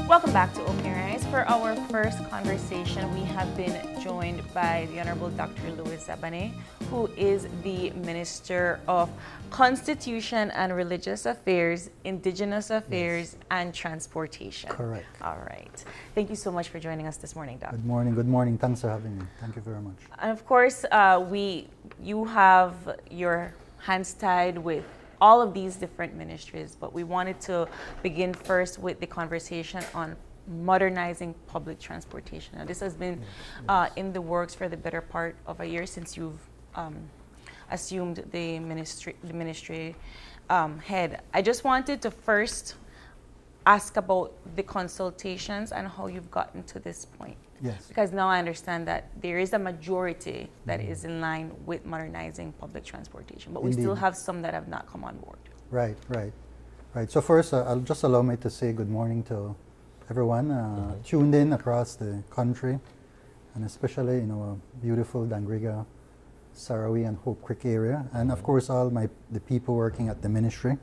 Welcome back to Open Your Eyes. For our first conversation, we have been joined by the Honorable Dr. Louis Zabane, who is the Minister of Constitution and Religious Affairs, Indigenous Affairs, and Transportation. Correct. All right. Thank you so much for joining us this morning, Doc. Good morning. Good morning. Thanks for having me. Thank you very much. And of course, you have your hands tied with all of these different ministries, but we wanted to begin first with the conversation on modernizing public transportation. Now, this has been in the works for the better part of a year since you've assumed the ministry head. I just wanted to first ask about the consultations and how you've gotten to this point. Yes. Because now I understand that there is a majority that is in line with modernizing public transportation, but we Indeed. still have some that have not come on board. Right. So first, I'll just allow me to say good morning to everyone tuned in across the country, and especially in our beautiful Dangriga, Sarawi, and Hope Creek area, and of course all the people working at the ministry.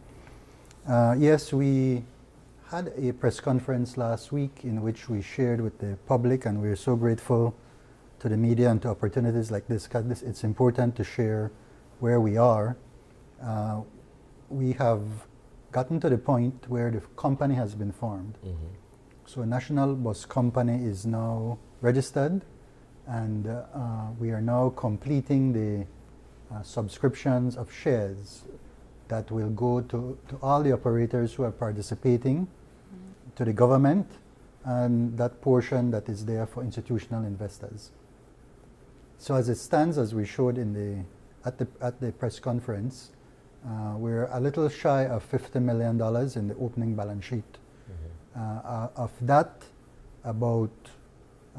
Yes, we had a press conference last week in which we shared with the public, and we're so grateful to the media and to opportunities like this, because it's important to share where we are. We have gotten to the point where the company has been formed. So a national bus company is now registered, and we are now completing the subscriptions of shares that will go to all the operators who are participating, to the government, and that portion that is there for institutional investors. So as it stands, as we showed at the press conference, we're a little shy of $50 million in the opening balance sheet. Of that, about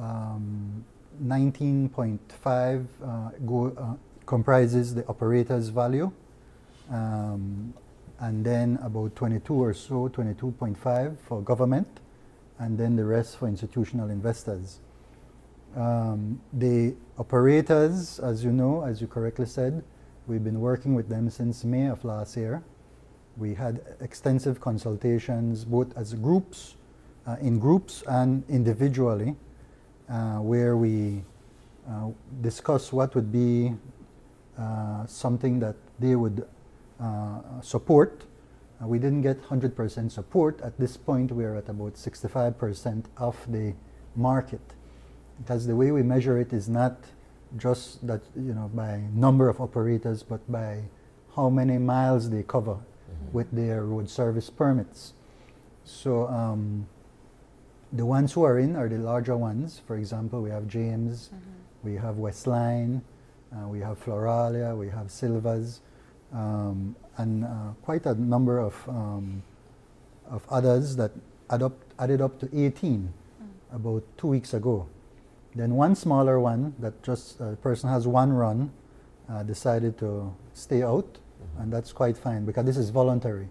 19.5 comprises the operator's value, and then about 22 or so, 22.5 for government, and then the rest for institutional investors. The operators, as you know, as you correctly said, we've been working with them since May of last year. We had extensive consultations, both as groups, in groups and individually, where we discussed what would be something that they would support. We didn't get 100% support. At this point, we are at about 65% of the market, because the way we measure it is not just that, by number of operators, but by how many miles they cover with their road service permits. So the ones who are in are the larger ones. For example, we have James, we have Westline, we have Floralia, we have Silvers, and quite a number of others that added up to 18 about 2 weeks ago. Then one smaller one that just a person has one run decided to stay out, and that's quite fine because this is voluntary.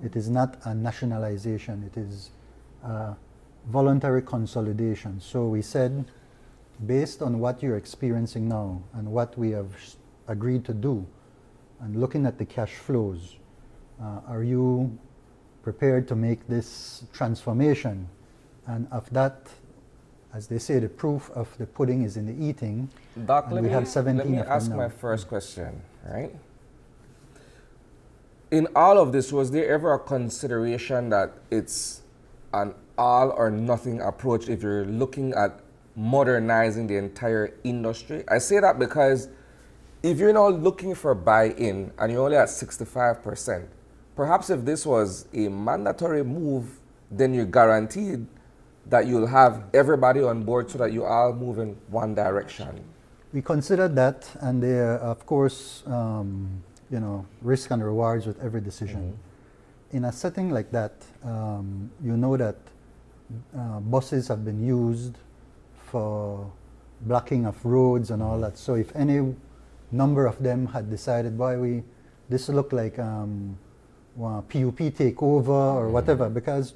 It is not a nationalization, it is voluntary consolidation. So we said, based on what you're experiencing now and what we have agreed to do, and looking at the cash flows, are you prepared to make this transformation? And of that, as they say, the proof of the pudding is in the eating. Doc, let me ask my first question, right? In all of this, was there ever a consideration that it's an all or nothing approach if you're looking at modernizing the entire industry? I say that because if you're now looking for buy-in and you're only at 65%, perhaps if this was a mandatory move, then you're guaranteed that you'll have everybody on board so that you all move in one direction. We considered that, and there are, of course, risk and rewards with every decision. In a setting like that, you know that buses have been used for blocking of roads and all that. So if any number of them had decided, boy, this look like PUP takeover or whatever, because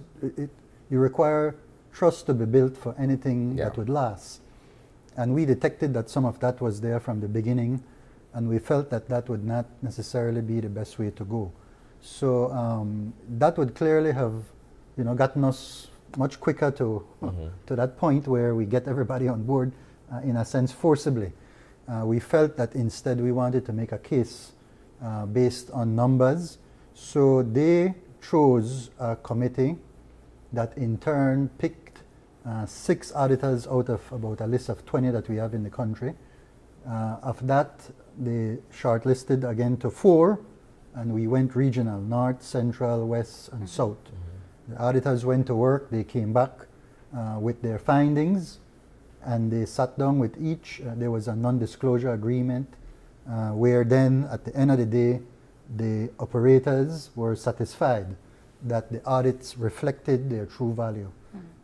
you require trust to be built for anything that would last. And we detected that some of that was there from the beginning, and we felt that that would not necessarily be the best way to go. So that would clearly have, gotten us much quicker to that point where we get everybody on board, in a sense, forcibly. We felt that instead we wanted to make a case based on numbers. So they chose a committee that in turn picked 6 auditors out of about a list of 20 that we have in the country. Of that, they shortlisted again to 4, and we went regional: North, Central, West, and South. The auditors went to work, they came back with their findings, and they sat down with each. There was a non-disclosure agreement where then at the end of the day, the operators were satisfied that the audits reflected their true value.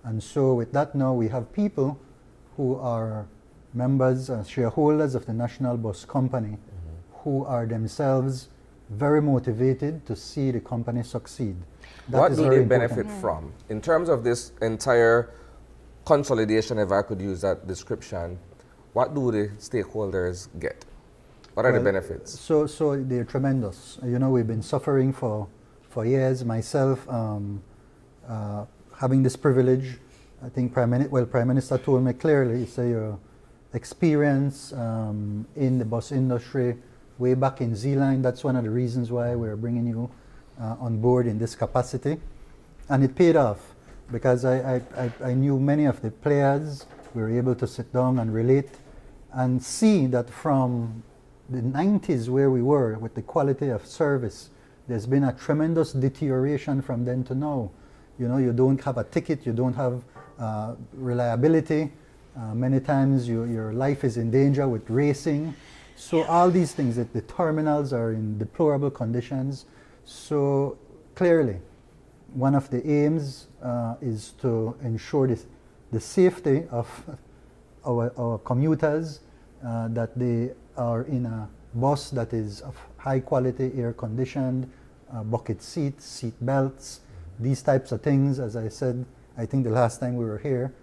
And so with that now we have people who are members, shareholders of the National Bus Company, who are themselves very motivated to see the company succeed. That What is do very they important. benefit from? In terms of this entire consolidation, if I could use that description, what do the stakeholders get? What are the benefits? So they're tremendous. You know, we've been suffering for years. Myself, having this privilege, I think Prime Minister told me clearly, he said your experience in the bus industry way back in Z-Line, that's one of the reasons why we're bringing you on board in this capacity. And it paid off, because I knew many of the players. We were able to sit down and relate and see that from the 90s where we were with the quality of service, there's been a tremendous deterioration from then to now. You know, you don't have a ticket, you don't have reliability. Many times your life is in danger with racing. So all these things, that the terminals are in deplorable conditions. So clearly, one of the aims is to ensure the safety of our commuters, that they are in a bus that is of high quality, air conditioned, bucket seats, seat belts, these types of things. As I said, I think the last time we were here,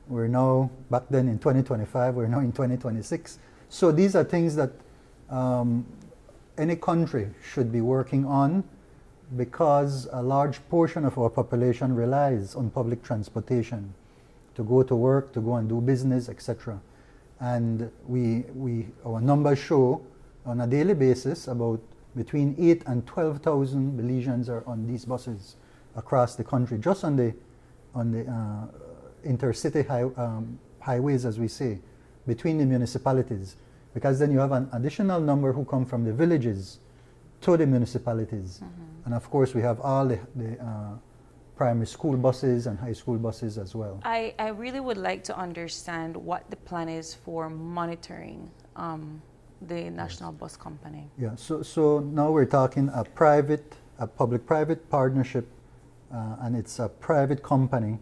we're now, back then in 2025, we're now in 2026. So these are things that any country should be working on, because a large portion of our population relies on public transportation to go to work, to go and do business, etc. And our numbers show on a daily basis about between 8,000 and 12,000 Belizeans are on these buses across the country, just on the intercity highways, as we say, between the municipalities. Because then you have an additional number who come from the villages to the municipalities. And of course we have all the primary school buses and high school buses as well. I really would like to understand what the plan is for monitoring the National Bus Company. Yeah, so now we're talking a public-private partnership, and it's a private company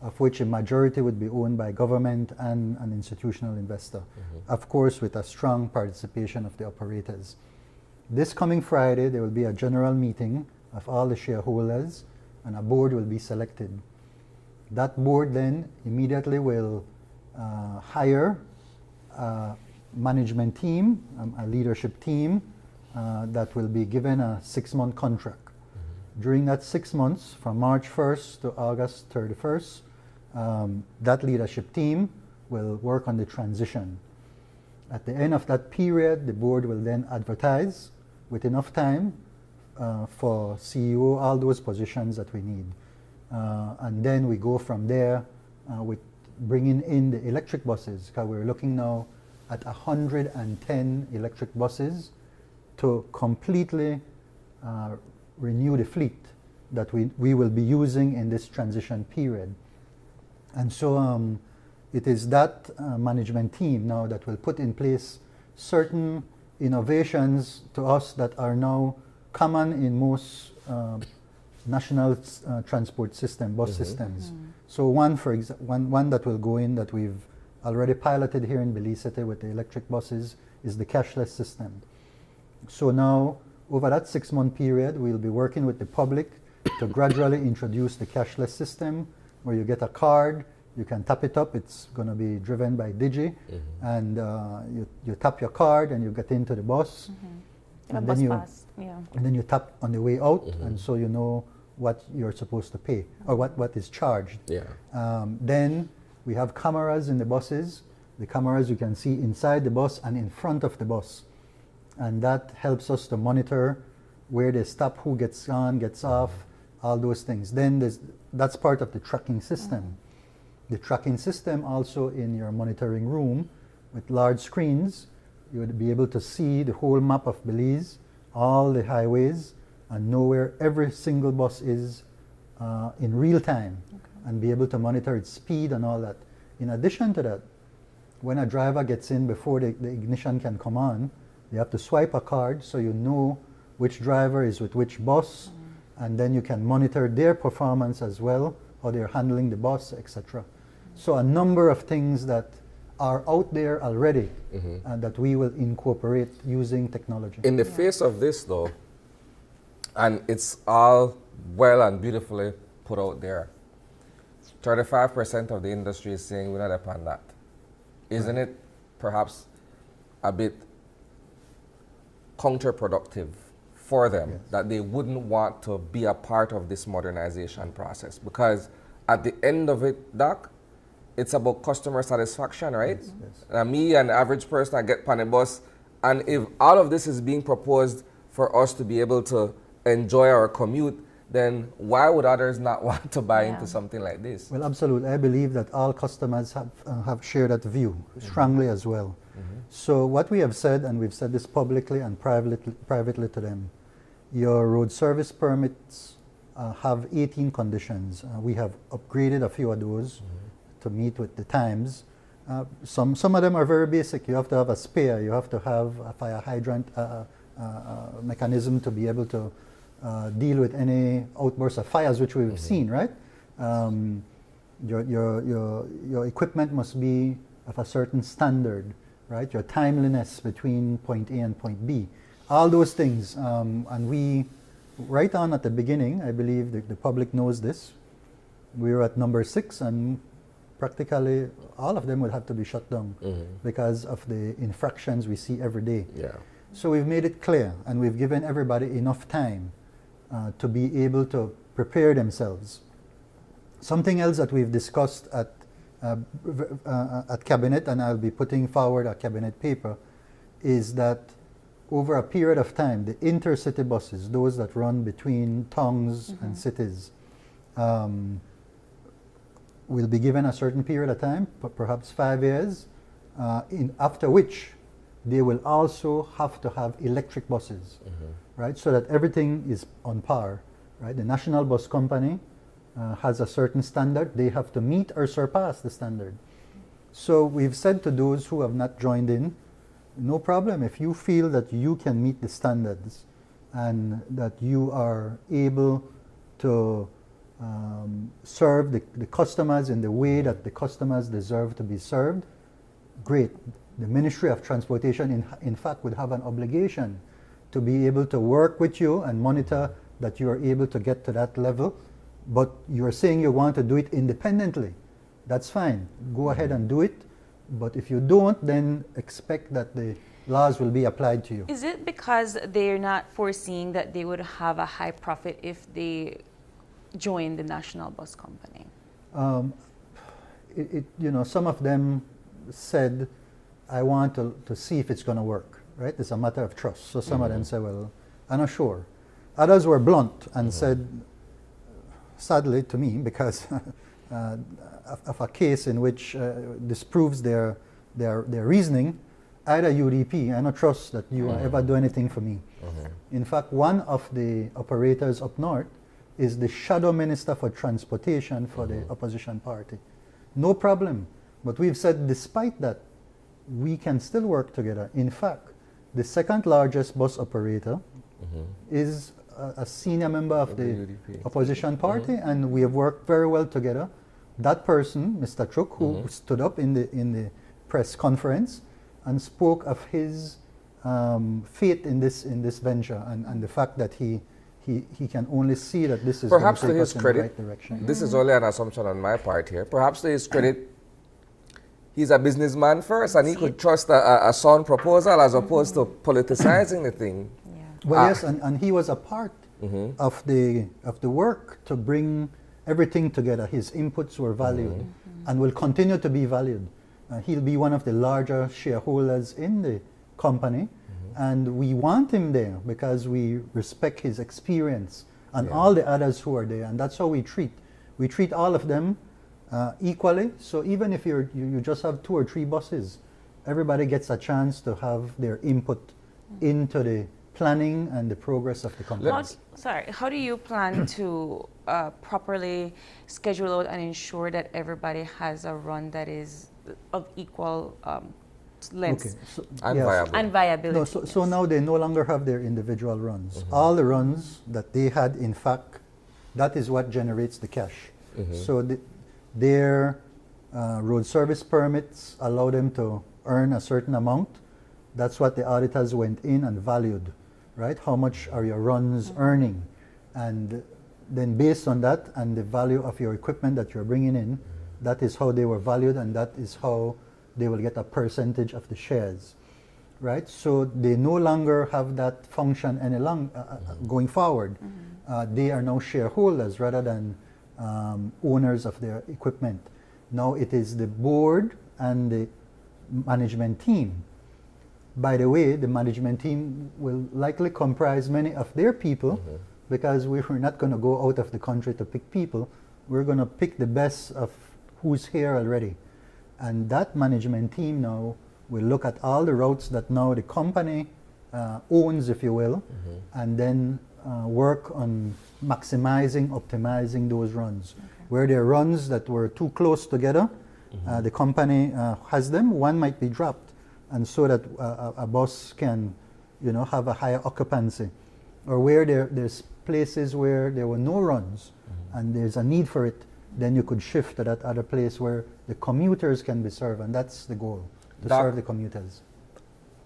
of which a majority would be owned by government and an institutional investor. Of course, with a strong participation of the operators. This coming Friday, there will be a general meeting of all the shareholders, and a board will be selected. That board then immediately will hire a management team, a leadership team that will be given a 6-month contract. During that 6 months, from March 1st to August 31st, that leadership team will work on the transition. At the end of that period, the board will then advertise with enough time for CEO, all those positions that we need. And then we go from there with bringing in the electric buses, because we're looking now at 110 electric buses to completely renew the fleet that we will be using in this transition period. And so it is that management team now that will put in place certain innovations to us that are now common in most national transport system, bus systems. So one that will go in that we've already piloted here in Belize City with the electric buses is the cashless system. So now, over that 6-month period, we'll be working with the public to gradually introduce the cashless system, where you get a card, you can tap it up, it's going to be driven by Digi, and you tap your card and you get into the bus, and then you tap on the way out, and so you know what you're supposed to pay or what is charged. Yeah. Then we have cameras in the buses. The cameras you can see inside the bus and in front of the bus. And that helps us to monitor where they stop, who gets on, gets off, all those things. Then that's part of the tracking system. The tracking system also in your monitoring room with large screens, you would be able to see the whole map of Belize, all the highways, and know where every single bus is in real time, and be able to monitor its speed and all that. In addition to that, when a driver gets in before the ignition can come on, you have to swipe a card so you know which driver is with which bus, and then you can monitor their performance as well, how they're handling the bus, etc. So a number of things that are out there already and that we will incorporate using technology. In the face of this though, and it's all well and beautifully put out there, 35% of the industry is saying we're not upon that. Isn't it perhaps a bit counterproductive for them that they wouldn't want to be a part of this modernization process? Because at the end of it, Doc, it's about customer satisfaction, right? Yes. Me, an average person, I get on a bus, and if all of this is being proposed for us to be able to enjoy our commute, then why would others not want to buy into something like this? Well, absolutely. I believe that all customers have shared that view strongly as well. So what we have said, and we've said this publicly and privately to them, your road service permits have 18 conditions. We have upgraded a few of those to meet with the times. Some of them are very basic. You have to have a spare. You have to have a fire hydrant mechanism to be able to deal with any outbursts of fires which we've seen, right? Your equipment must be of a certain standard, right? Your timeliness between point A and point B. All those things. And we, right on at the beginning, I believe the public knows this, we were at number 6, and practically all of them will have to be shut down because of the infractions we see every day. Yeah. So we've made it clear, and we've given everybody enough time to be able to prepare themselves. Something else that we've discussed at Cabinet, and I'll be putting forward a Cabinet paper, is that over a period of time, the intercity buses, those that run between towns and cities, will be given a certain period of time, perhaps 5 years, after which they will also have to have electric buses, right? So that everything is on par, right? The National Bus Company has a certain standard. They have to meet or surpass the standard. So we've said to those who have not joined in, no problem. If you feel that you can meet the standards and that you are able to serve the customers in the way that the customers deserve to be served, great. The Ministry of Transportation, in fact, would have an obligation to be able to work with you and monitor that you are able to get to that level. But you're saying you want to do it independently. That's fine. Go ahead and do it. But if you don't, then expect that the laws will be applied to you. Is it because they're not foreseeing that they would have a high profit if they join the National Bus Company? Some of them said, I want to see if it's going to work, right? It's a matter of trust. So some of them say, well, I'm not sure. Others were blunt and said, sadly to me, because of a case in which disproves their reasoning, either UDP, I don't trust that you ever do anything for me. In fact, one of the operators up north is the shadow minister for transportation for the opposition party. No problem. But we've said, despite that, we can still work together. In fact, the second largest bus operator is a senior member of the opposition party, and we have worked very well together. That person, Mr. Truk, who stood up in the press conference and spoke of his faith in this venture and the fact that he can only see that this is perhaps going to his in credit, the right direction. This is only an assumption on my part here. Perhaps to his credit, he's a businessman first, and he could trust a sound proposal as opposed to politicizing the thing. Well, yes, and he was a part of the work to bring everything together. His inputs were valued and will continue to be valued. He'll be one of the larger shareholders in the company, and we want him there because we respect his experience and all the others who are there, and that's how we treat all of them equally. So even if you just have 2 or 3 bosses, everybody gets a chance to have their input into the planning and the progress of the company. How do you plan to properly schedule out and ensure that everybody has a run that is of equal length and viability? No, so now they no longer have their individual runs. All the runs that they had, in fact, that is what generates the cash. So their road service permits allow them to earn a certain amount. That's what the auditors went in and valued, right? How much are your runs earning? And then based on that and the value of your equipment that you're bringing in, that is how they were valued, and that is how they will get a percentage of the shares, right? So they no longer have that function any going forward. They are now shareholders rather than owners of their equipment. Now it is the board and the management team. By the way, the management team will likely comprise many of their people because we're not going to go out of the country to pick people. We're going to pick the best of who's here already. And that management team now will look at all the routes that now the company owns, if you will, and then work on maximizing, optimizing those runs. Where there are runs that were too close together, the company has them, one might be dropped, and so that a bus can, have a higher occupancy. Or where there's places where there were no runs and there's a need for it, then you could shift to that other place where the commuters can be served, and that's the goal, to serve the commuters.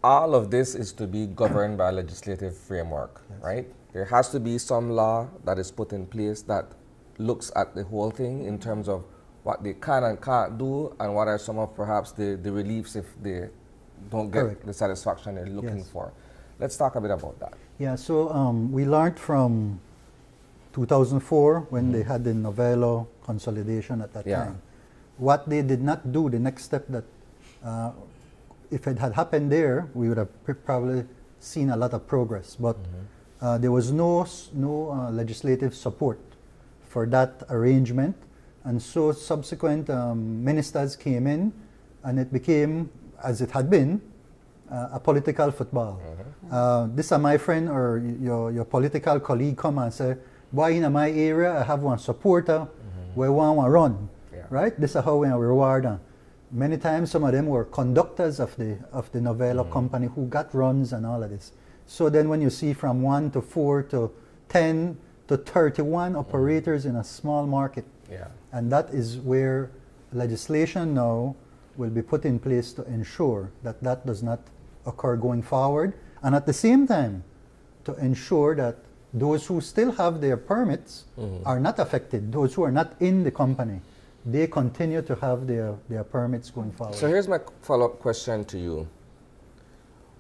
All of this is to be governed by a legislative framework, right? There has to be some law that is put in place that looks at the whole thing in terms of what they can and can't do, and what are some of perhaps the reliefs if they don't get the satisfaction they're looking for. Let's talk a bit about that. Yeah, so we learned from 2004 when they had the Novello consolidation at that time. What they did not do, the next step that if it had happened there, we would have probably seen a lot of progress. But there was no legislative support for that arrangement. And so subsequent ministers came in, and it became, as it had been, a political football. This is my friend or your political colleague come and say, boy, in my area, I have one supporter, we want to run, right? This is how we reward them. Many times, some of them were conductors of the Novello company who got runs and all of this. So then when you see from 1 to 4 to 10 to 31 operators in a small market, and that is where legislation now will be put in place to ensure that that does not occur going forward, and at the same time to ensure that those who still have their permits are not affected. Those who are not in the company, they continue to have their permits going forward. So here's my follow-up question to you.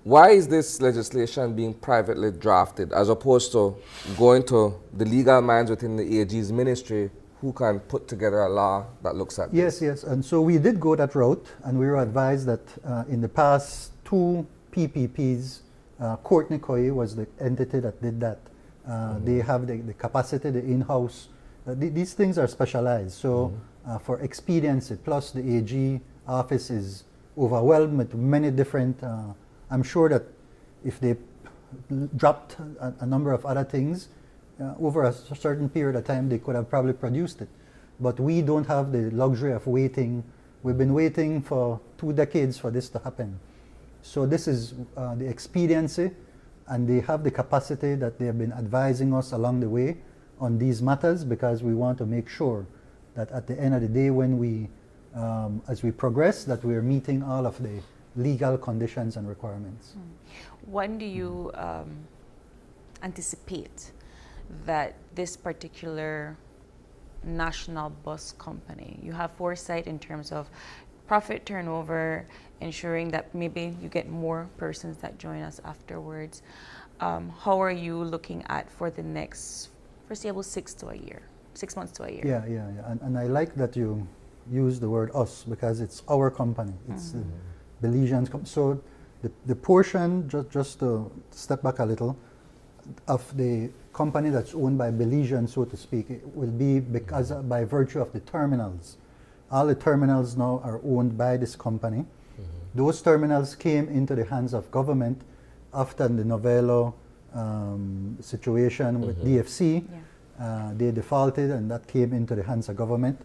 Why is this legislation being privately drafted as opposed to going to the legal minds within the AG's ministry who can put together a law that looks at this? Yes, and so we did go that route, and we were advised that in the past 2 PPPs, Courtney Coy was the entity that did that. They have the capacity, the in-house. These things are specialized. So for expediency, plus the AG office is overwhelmed with many different, I'm sure that if they dropped a number of other things, over a certain period of time, they could have probably produced it. But we don't have the luxury of waiting. We've been waiting for 2 decades for this to happen. So this is the expediency, and they have the capacity that they have been advising us along the way on these matters, because we want to make sure that at the end of the day, when we, as we progress, that we are meeting all of the legal conditions and requirements. When do you anticipate that this particular national bus company, you have foresight in terms of profit turnover, ensuring that maybe you get more persons that join us afterwards. how are you looking at for the next foreseeable 6 months to a year? Yeah. And I like that you use the word us because it's our company. It's the Belizeans. So the portion, just to step back a little, of the company that's owned by Belizeans, so to speak, it will be because by virtue of the terminals. All the terminals now are owned by this company. Those terminals came into the hands of government after the Novello situation with DFC. They defaulted and that came into the hands of government.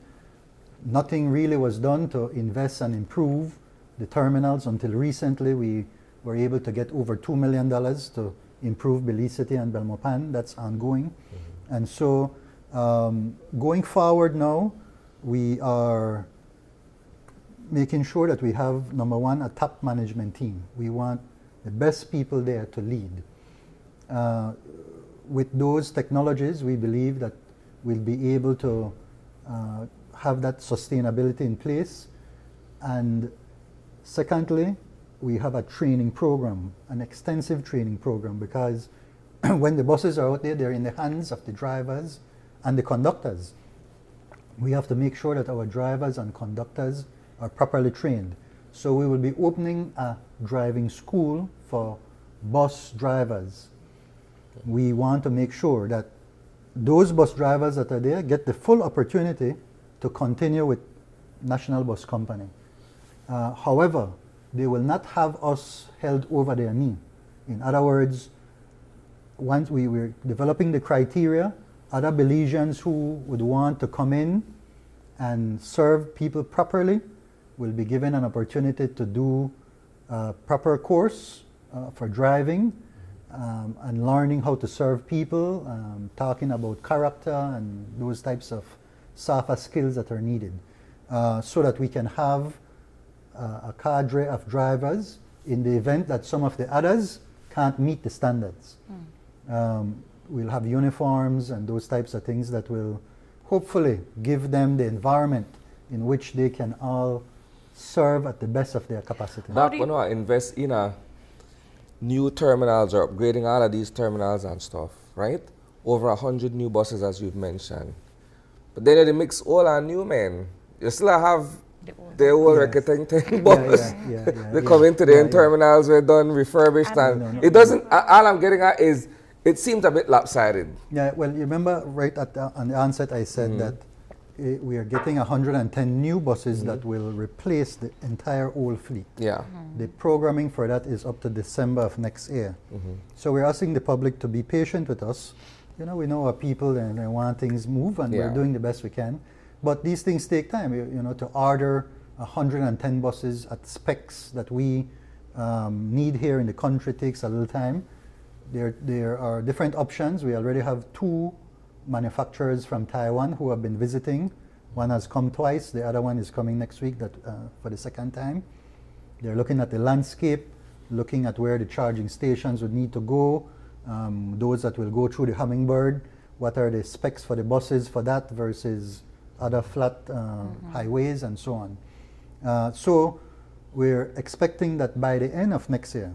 Nothing really was done to invest and improve the terminals until recently. We were able to get over $2 million to improve Belize City and Belmopan. That's ongoing. And so going forward now, we are making sure that we have, number one, a top management team. We want the best people there to lead. With those technologies, we believe that we'll be able to have that sustainability in place. And secondly, we have a training program, an extensive training program, because when the buses are out there, they're in the hands of the drivers and the conductors. We have to make sure that our drivers and conductors are properly trained. So we will be opening a driving school for bus drivers. We want to make sure that those bus drivers that are there get the full opportunity to continue with National Bus Company. However, they will not have us held over their knee. In other words, once we were developing the criteria, other Belizeans who would want to come in and serve people properly will be given an opportunity to do a proper course for driving and learning how to serve people, talking about character and those types of softer skills that are needed, so that we can have a cadre of drivers in the event that some of the others can't meet the standards. We'll have uniforms and those types of things that will hopefully give them the environment in which they can all serve at the best of their capacity. That when I invest in a new terminals or upgrading all of these terminals and stuff, right? Over 100 new buses, as you've mentioned. But then they mix all our new men. You still have the old rectangle bus. They come into the terminals, we're done, refurbished, and it doesn't. All I'm getting at is it seems a bit lopsided. Yeah, well, you remember right at on the onset I said that we are getting 110 new buses that will replace the entire old fleet. Yeah. The programming for that is up to December of next year. So we're asking the public to be patient with us. You know, we know our people and they want things move, and we're doing the best we can. But these things take time. You know, to order 110 buses at specs that we need here in the country takes a little time. There are different options. We already have 2 manufacturers from Taiwan who have been visiting. One has come twice. The other one is coming next week for the second time. They're looking at the landscape, looking at where the charging stations would need to go, those that will go through the Hummingbird, what are the specs for the buses for that versus other flat highways and so on. So we're expecting that by the end of next year,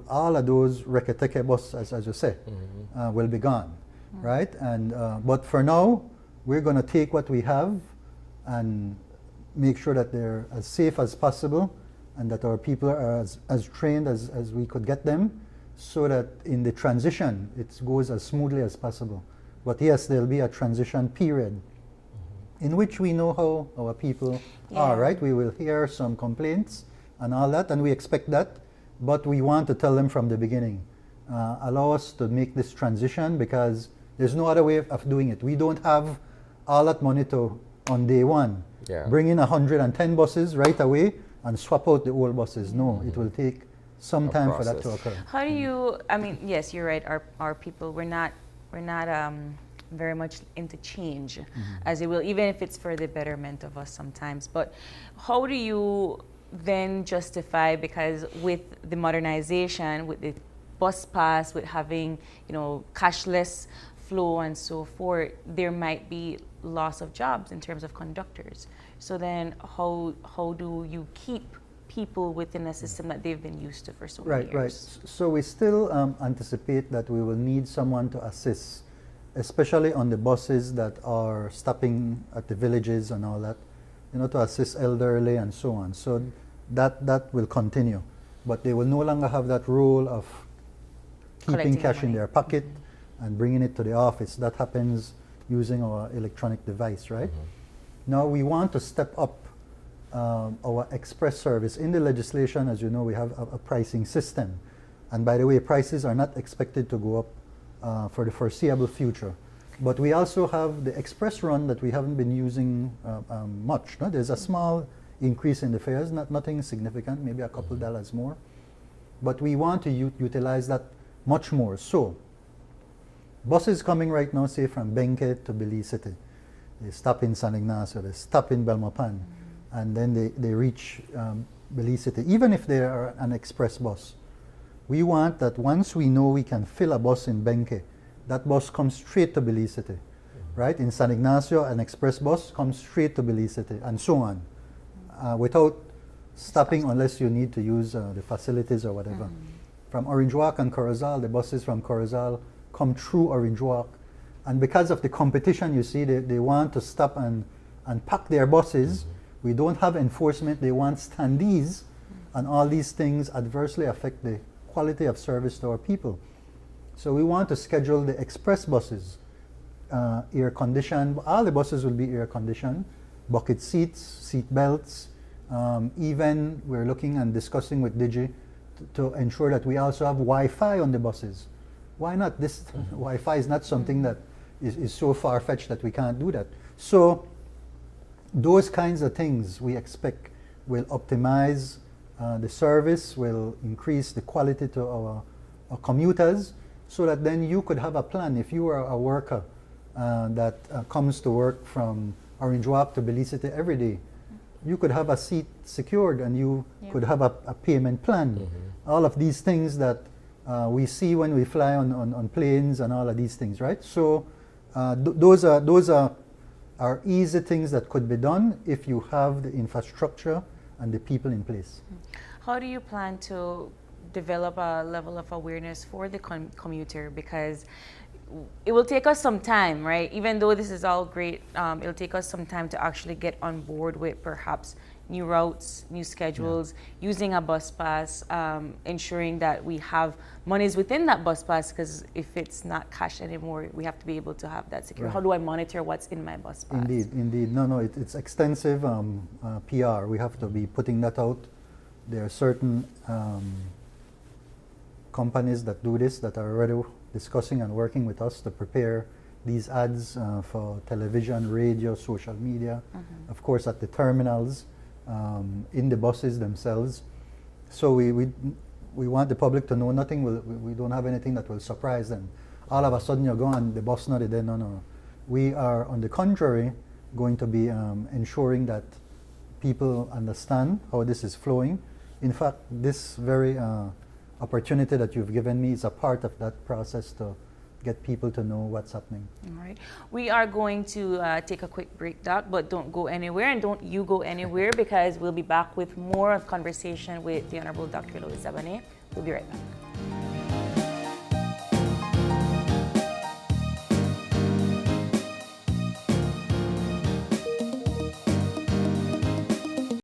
all of those Reketeke buses, as you say, will be gone, right? And but for now, we're going to take what we have and make sure that they're as safe as possible and that our people are as trained as we could get them, so that in the transition, it goes as smoothly as possible. But yes, there'll be a transition period in which we know how our people are, right? We will hear some complaints and all that, and we expect that. But we want to tell them from the beginning, allow us to make this transition, because there's no other way of doing it. We don't have all that money on day one. Bring in 110 buses right away and swap out the old buses. No, it will take some time for that to occur. How do you, I mean, yes, you're right, our people, we're not very much into change, as it will, even if it's for the betterment of us sometimes. But how do you then justify, because with the modernization, with the bus pass, with having, you know, cashless flow and so forth, there might be loss of jobs in terms of conductors. So then how do you keep people within a system that they've been used to for so many Right, years. right. So we still anticipate that we will need someone to assist, especially on the buses that are stopping at the villages and all that, you know, to assist elderly and so on. So that will continue. But they will no longer have that role of keeping Collecting the cash in money. their pocket and bringing it to the office. That happens using our electronic device, right? Now we want to step up our express service. In the legislation, as you know, we have a pricing system. And by the way, prices are not expected to go up for the foreseeable future. But we also have the express run that we haven't been using much. No? There's a small increase in the fares, nothing significant, maybe a couple dollars more. But we want to utilize that much more. So, buses coming right now, say from Benke to Belize City. They stop in San Ignacio, they stop in Belmopan, and then they reach Belize City. Even if they are an express bus, we want that once we know we can fill a bus in Benke, that bus comes straight to Belize City, right? In San Ignacio, an express bus comes straight to Belize City, and so on, without stopping unless you need to use the facilities or whatever. From Orange Walk and Corozal, the buses from Corozal come through Orange Walk, and because of the competition, you see, they want to stop and pack their buses. We don't have enforcement. They want standees, and all these things adversely affect the quality of service to our people. So we want to schedule the express buses, air conditioned. All the buses will be air conditioned, bucket seats, seat belts. Even we're looking and discussing with Digi to ensure that we also have Wi-Fi on the buses. Why not? This Wi-Fi is not something that is so far-fetched that we can't do that. So those kinds of things we expect will optimize the service, will increase the quality to our commuters, so that then you could have a plan. If you are a worker that comes to work from Orange Walk to Belize City every day, you could have a seat secured, and you could have a payment plan. All of these things that we see when we fly on planes and all of these things, right? So those are easy things that could be done if you have the infrastructure and the people in place. How do you plan to develop a level of awareness for the commuter? Because it will take us some time, right? Even though this is all great, it'll take us some time to actually get on board with perhaps new routes, new schedules, using a bus pass, ensuring that we have monies within that bus pass, because if it's not cash anymore, we have to be able to have that secure. Right. How do I monitor what's in my bus pass? Indeed, indeed. No, it's extensive PR. We have to be putting that out. There are certain companies that do this, that are already discussing and working with us to prepare these ads for television, radio, social media, of course at the terminals, in the buses themselves. So we want the public to know nothing. We don't have anything that will surprise them. All of a sudden you're gone, the bus not there. No. We are, on the contrary, going to be ensuring that people understand how this is flowing. In fact, this very opportunity that you've given me is a part of that process to get people to know what's happening. All right. We are going to take a quick break, Doc, but don't go anywhere, and don't you go anywhere, because we'll be back with more of conversation with the Honorable Dr. Louis Sabane. We'll be right back.